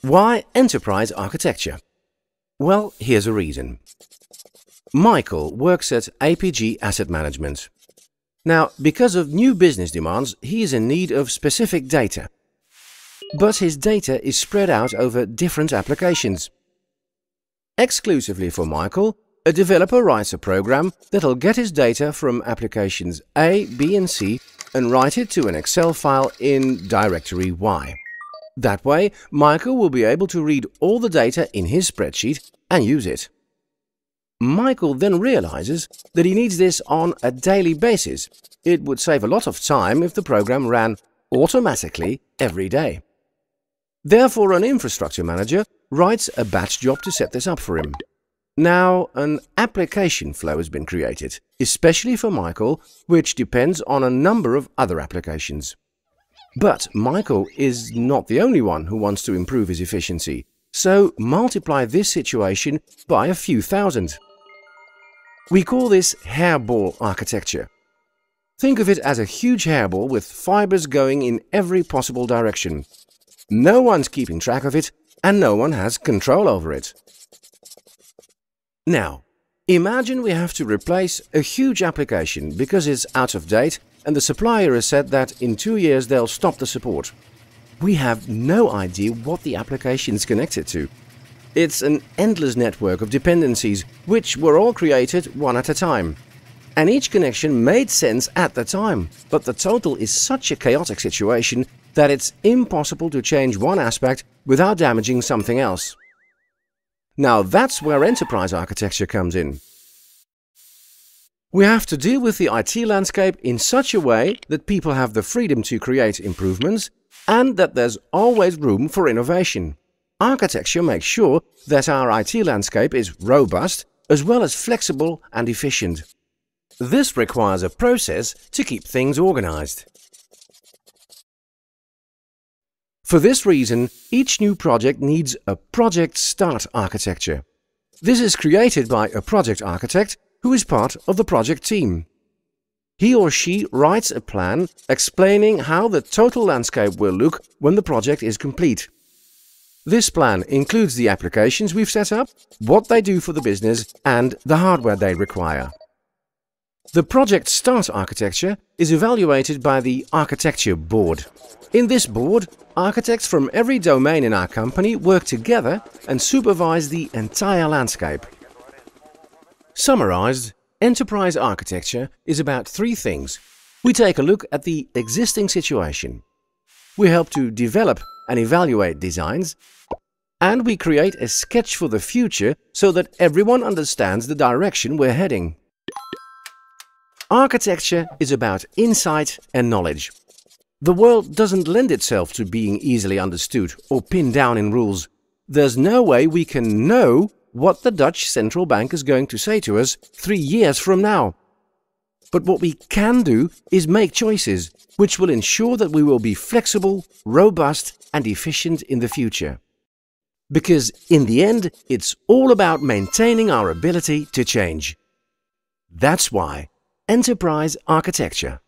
Why enterprise architecture? Well, here's a reason. Michael works at APG Asset Management. Now, because of new business demands, he is in need of specific data. But his data is spread out over different applications. Exclusively for Michael, a developer writes a program that'll get his data from applications A, B and C and write it to an Excel file in directory Y. That way, Michael will be able to read all the data in his spreadsheet and use it. Michael then realizes that he needs this on a daily basis. It would save a lot of time if the program ran automatically every day. Therefore, an infrastructure manager writes a batch job to set this up for him. Now, an application flow has been created, especially for Michael, which depends on a number of other applications. But Michael is not the only one who wants to improve his efficiency, so multiply this situation by a few thousand. We call this Hairball Architecture. Think of it as a huge hairball with fibers going in every possible direction. No one's keeping track of it and no one has control over it. Now, imagine we have to replace a huge application because it's out of date and the supplier has said that in 2 years they'll stop the support. We have no idea what the application is connected to. It's an endless network of dependencies which were all created one at a time. And each connection made sense at the time, but the total is such a chaotic situation that it's impossible to change one aspect without damaging something else. Now that's where enterprise architecture comes in. We have to deal with the IT landscape in such a way that people have the freedom to create improvements and that there's always room for innovation. Architecture makes sure that our IT landscape is robust as well as flexible and efficient. This requires a process to keep things organized. For this reason, each new project needs a project start architecture. This is created by a project architect who is part of the project team. He or she writes a plan explaining how the total landscape will look when the project is complete. This plan includes the applications we've set up, what they do for the business, and the hardware they require. The project start architecture is evaluated by the architecture board. In this board, architects from every domain in our company work together and supervise the entire landscape. Summarized, enterprise architecture is about 3 things. We take a look at the existing situation. We help to develop and evaluate designs. And we create a sketch for the future so that everyone understands the direction we're heading. Architecture is about insight and knowledge. The world doesn't lend itself to being easily understood or pinned down in rules. There's no way we can know what the Dutch central bank is going to say to us 3 years from now. But what we can do is make choices which will ensure that we will be flexible, robust and efficient in the future. Because in the end, it's all about maintaining our ability to change. That's why enterprise architecture.